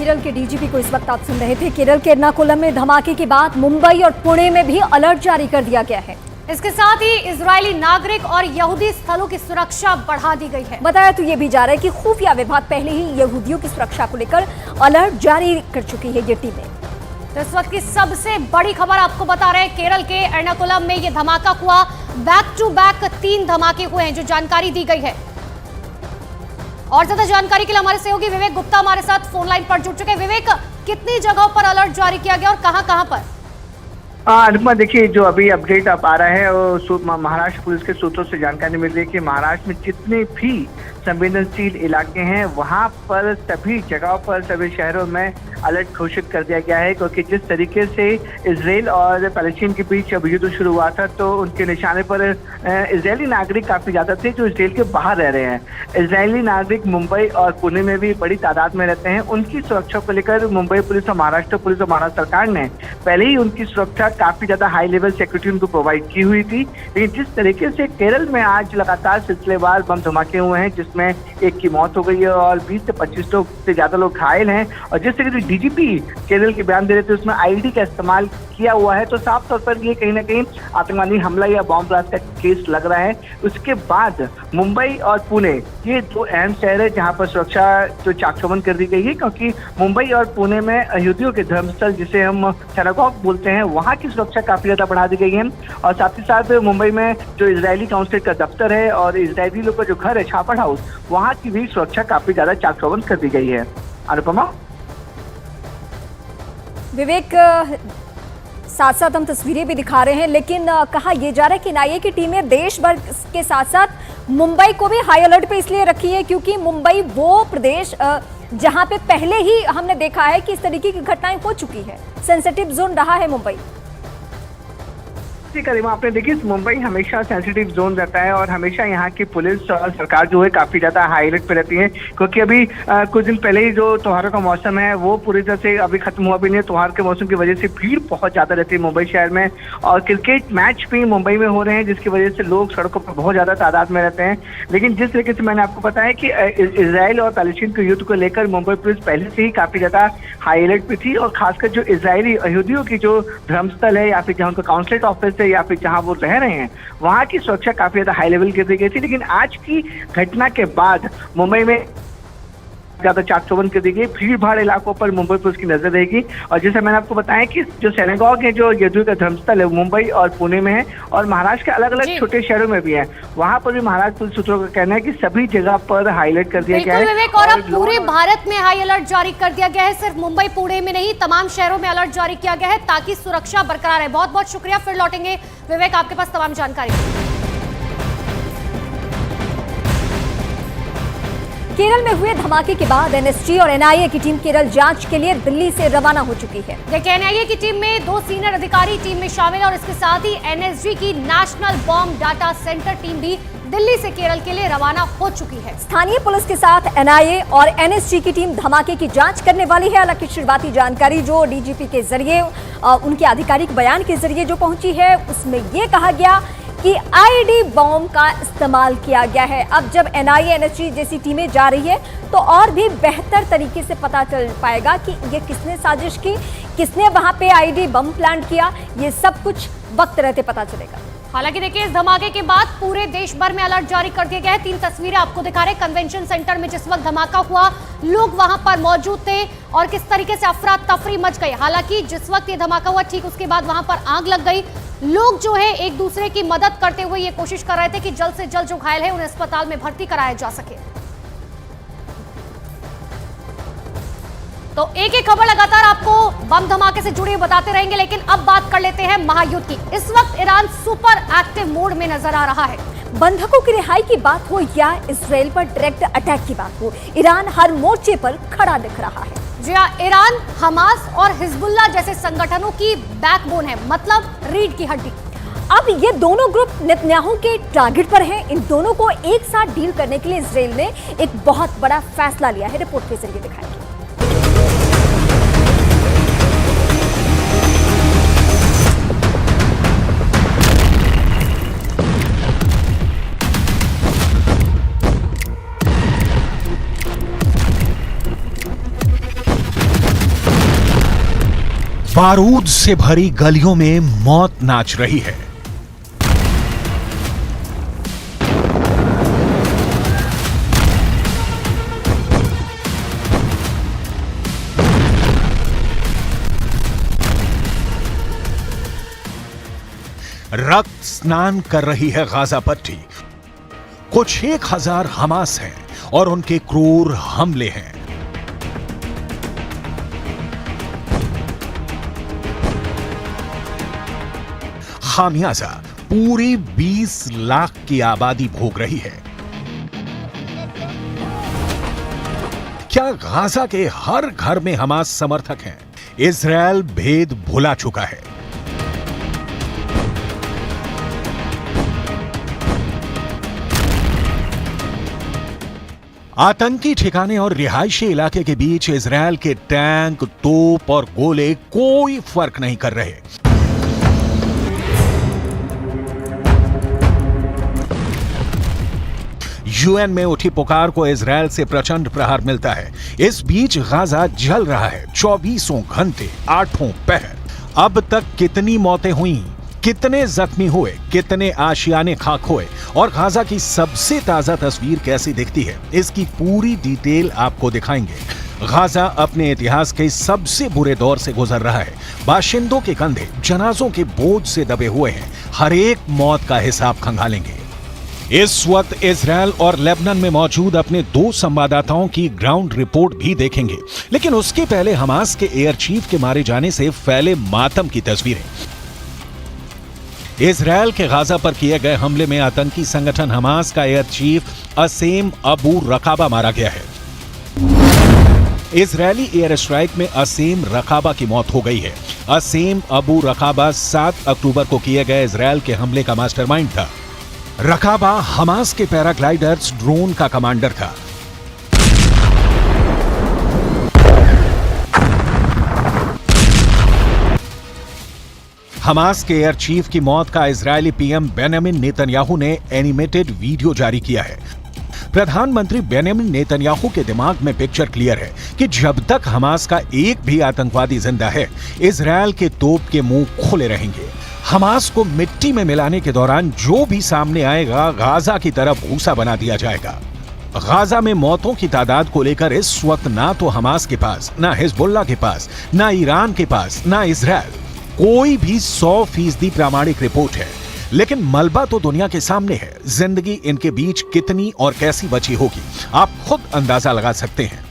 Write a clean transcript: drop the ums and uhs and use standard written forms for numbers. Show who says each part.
Speaker 1: केरल के डीजीपी को इस वक्त आप सुन रहे थे। केरल के एर्नाकुलम में धमाके के बाद मुंबई और पुणे में भी अलर्ट जारी कर दिया गया है।
Speaker 2: इसके साथ ही इजरायली नागरिक और यहूदी स्थलों की सुरक्षा बढ़ा दी गई है।
Speaker 1: बताया तो ये भी जा रहा है कि खुफिया विभाग पहले ही यहूदियों की सुरक्षा को लेकर अलर्ट जारी कर चुकी है ये टीमें।
Speaker 2: तो इस वक्त की सबसे बड़ी खबर आपको बता रहे हैं, केरल के एर्नाकुलम में ये धमाका हुआ। बैक टू बैक 3 धमाके हुए हैं, जो जानकारी दी गई है। और ज्यादा जानकारी के लिए हमारे सहयोगी विवेक गुप्ता हमारे साथ फोन लाइन पर जुड़ चुके हैं। विवेक, कितनी जगहों पर अलर्ट जारी किया गया और कहां पर?
Speaker 3: अनुपमा, देखिए जो अभी अपडेट अब आ रहा है वो महाराष्ट्र पुलिस के सूत्रों से जानकारी मिल रही है कि महाराष्ट्र में जितने भी संवेदनशील इलाके हैं वहां पर सभी जगहों पर सभी शहरों में अलर्ट घोषित कर दिया गया है, क्योंकि जिस तरीके से इजराइल और पैलेस्टीन के बीच अब युद्ध शुरू हुआ था तो उनके निशाने पर इजरायली नागरिक काफी ज्यादा थे जो इजराइल के बाहर रह रहे हैं। इजरायली नागरिक मुंबई और पुणे में भी बड़ी तादाद में रहते हैं। उनकी सुरक्षा को लेकर मुंबई पुलिस और महाराष्ट्र पुलिस और महाराष्ट्र सरकार ने पहले ही उनकी सुरक्षा काफी ज्यादा हाई लेवल सिक्योरिटी उनको प्रोवाइड की हुई थी। लेकिन जिस तरीके से केरल में आज लगातार सिलसिलेवार बम धमाके हुए हैं, जिसमें एक की मौत हो गई है और 20 से 25 लोग से ज्यादा लोग घायल हैं, और जिस तरीके से डीजीपी केरल के बयान दे रहे थे उसमें आईडी का इस्तेमाल किया हुआ है, तो साफ तौर पर ये कहीं ना कहीं आतंकवादी हमला या बॉम्ब ब्लास्ट का केस लग रहा है। उसके बाद मुंबई और पुणे ये 2 अहम शहर है जहां पर सुरक्षा जो चाक चौबंद कर दी गई है, क्योंकि मुंबई और पुणे में यहूदियों के धर्मस्थल जिसे हम सिनागॉग बोलते हैं वहां की सुरक्षा काफी ज्यादा बढ़ा दी गई है। और साथ ही साथ मुंबई में जो इजरायली काउंसिल का दफ्तर है और इजरायली लोग का जो घर है छापड़ हाउस, वहां की भी सुरक्षा काफी ज्यादा चाक चौबंद कर दी गई है। अनुपमा,
Speaker 1: विवेक, साथ साथ हम तस्वीरें भी दिखा रहे हैं, लेकिन कहा यह जा रहा है कि एनआईए की टीमें देश भर के साथ साथ मुंबई को भी हाई अलर्ट पे इसलिए रखी है क्योंकि मुंबई वो प्रदेश जहां पे पहले ही हमने देखा है कि इस तरीके की घटनाएं हो चुकी है, सेंसिटिव जोन रहा है मुंबई।
Speaker 3: करीमा, आपने देखिए मुंबई हमेशा सेंसिटिव जोन रहता है और हमेशा यहाँ की पुलिस और सरकार जो है काफी ज्यादा हाई अलर्ट पे रहती है, क्योंकि अभी कुछ दिन पहले ही जो त्योहारों का मौसम है वो पूरी तरह से अभी खत्म हुआ भी नहीं है। त्योहार के मौसम की वजह से भीड़ बहुत ज्यादा रहती है मुंबई शहर में, और क्रिकेट मैच भी मुंबई में हो रहे हैं जिसकी वजह से लोग सड़कों पर बहुत ज्यादा तादाद में रहते हैं। लेकिन जिस तरीके से मैंने आपको बताया कि इजराइल और पैलेस्टीन के युद्ध को लेकर मुंबई पुलिस पहले से ही काफी ज्यादा हाई अलर्ट पे थी, और खासकर जो इजरायली यहूदियों की जो धर्मस्थल है या फिर जहाँ उनका काउंसलेट ऑफिस है या फिर जहां वो रह रहे हैं वहां की सुरक्षा काफी ज्यादा हाई लेवल कर दी गई थी। लेकिन आज की घटना के बाद मुंबई में ज्यादा चाक चौबंद कर दी गई। भीड़ भाड़ इलाकों पर मुंबई पुलिस की नजर रहेगी, और जैसे मैंने आपको बताया कि जो सिनागॉग है जो यहूदियों का धर्मस्थल है मुंबई और पुणे में है, और महाराष्ट्र के अलग अलग छोटे शहरों में भी है, वहां पर भी महाराष्ट्र पुलिस सूत्रों का कहना है कि सभी जगह पर हाई अलर्ट कर दिया गया है।
Speaker 2: विवेक, और अब पूरे भारत में हाई अलर्ट जारी कर दिया गया है, सिर्फ मुंबई पुणे में नहीं तमाम शहरों में अलर्ट जारी किया गया है ताकि सुरक्षा बरकरार है। बहुत बहुत शुक्रिया, फिर लौटेंगे विवेक आपके पास तमाम जानकारी।
Speaker 1: केरल में हुए धमाके के बाद एनएसजी और एनआईए की टीम केरल जांच के लिए दिल्ली से रवाना हो चुकी है।
Speaker 2: देखिए, एनआईए की टीम में 2 सीनियर अधिकारी टीम में शामिल है और इसके साथ ही एनएसजी की national bomb data centre team भी दिल्ली से केरल के लिए रवाना हो चुकी है।
Speaker 1: स्थानीय पुलिस के साथ एनआईए और एनएसजी की टीम धमाके की जांच करने वाली है। हालांकि शुरुआती जानकारी जो डीजीपी के जरिए उनके आधिकारिक बयान के जरिए जो पहुंची है उसमें यह कहा गया कि आईडी बॉम्ब का इस्तेमाल किया गया है। अब जब एनआईए एनएसजी जैसी टीमें जा रही है तो और भी बेहतर तरीके से पता चल पाएगा कि ये किसने साजिश की, किसने वहां पे आईडी बम प्लांट किया, ये सब कुछ वक्त रहते पता चलेगा।
Speaker 2: हालांकि देखिए, इस धमाके के बाद पूरे देश भर में अलर्ट जारी कर दिया गया है। 3 तस्वीरें आपको दिखा रहे हैं कन्वेंशन सेंटर में जिस वक्त धमाका हुआ, लोग वहां पर मौजूद थे और किस तरीके से अफरा तफरी मच गई। हालांकि जिस वक्त ये धमाका हुआ ठीक उसके बाद वहां पर आग लग गई। लोग जो है एक दूसरे की मदद करते हुए ये कोशिश कर रहे थे कि जल्द से जल्द जो घायल है उन्हें अस्पताल में भर्ती कराया जा सके। तो एक एक खबर लगातार आपको बम धमाके से जुड़ी बताते रहेंगे, लेकिन अब बात कर लेते हैं महायुद्ध की। इस वक्त ईरान सुपर एक्टिव मोड में नजर आ रहा है।
Speaker 1: बंधकों की रिहाई की बात हो या इसराइल पर डायरेक्ट अटैक की बात हो, ईरान हर मोर्चे पर खड़ा दिख रहा है।
Speaker 2: जी हाँ, ईरान हमास और हिजबुल्लाह जैसे संगठनों की बैकबोन है, मतलब रीढ़ की हड्डी।
Speaker 1: अब ये दोनों ग्रुप नेतन्याहू के टारगेट पर हैं। इन दोनों को एक साथ डील करने के लिए इसराइल ने एक बहुत बड़ा फैसला लिया है। रिपोर्ट के जरिए दिखाएंगे।
Speaker 4: बारूद से भरी गलियों में मौत नाच रही है। रक्त स्नान कर रही है गाजा पट्टी। कुछ 1000 हमास हैं और उनके क्रूर हमले हैं। खामियाजा पूरी 20 लाख की आबादी भोग रही है। क्या गाजा के हर घर में हमास समर्थक हैं? इजराइल भेद भुला चुका है। आतंकी ठिकाने और रिहायशी इलाके के बीच इजराइल के टैंक, तोप और गोले कोई फर्क नहीं कर रहे। यूएन में उठी पुकार को इजराइल से प्रचंड प्रहार मिलता है। इस बीच गाजा जल रहा है 24 घंटे 8 पहर। अब तक कितनी मौतें हुई, कितने जख्मी हुए, कितने आशियाने खाक हुए और गाजा की सबसे ताजा तस्वीर कैसी दिखती है, इसकी पूरी डिटेल आपको दिखाएंगे। गाजा अपने इतिहास के सबसे बुरे दौर से गुजर रहा है। बाशिंदों के कंधे जनाजों के बोझ से दबे हुए हैं। हर एक मौत का हिसाब खंगालेंगे। इस वक्त इजराइल और लेबनान में मौजूद अपने 2 संवाददाताओं की ग्राउंड रिपोर्ट भी देखेंगे, लेकिन उसके पहले हमास के एयर चीफ के मारे जाने से फैले मातम की तस्वीरें। इजराइल के गाजा पर किए गए हमले में आतंकी संगठन हमास का एयर चीफ असेम अबू रकाबा मारा गया है। इजरायली एयर स्ट्राइक में असेम रकाबा की मौत हो गई है। असेम अबू रकाबा 7 अक्टूबर को किए गए इजराइल के हमले का मास्टरमाइंड था। रकाबा हमास के पैराग्लाइडर्स ड्रोन का कमांडर था। हमास के एयर चीफ की मौत का इजरायली पीएम बेंजामिन नेतन्याहू ने एनिमेटेड वीडियो जारी किया है। प्रधानमंत्री बेंजामिन नेतन्याहू के दिमाग में पिक्चर क्लियर है कि जब तक हमास का एक भी आतंकवादी जिंदा है, इजरायल के तोप के मुंह खुले रहेंगे। हमास को मिट्टी में मिलाने के दौरान जो भी सामने आएगा, गाजा की तरफ भूसा बना दिया जाएगा। गाजा में मौतों की तादाद को लेकर इस वक्त ना तो हमास के पास, ना हिजबुल्लाह के पास, ना ईरान के पास, ना इजराइल कोई भी 100% प्रामाणिक रिपोर्ट है। लेकिन मलबा तो दुनिया के सामने है। जिंदगी इनके बीच कितनी और कैसी बची होगी, आप खुद अंदाजा लगा सकते हैं।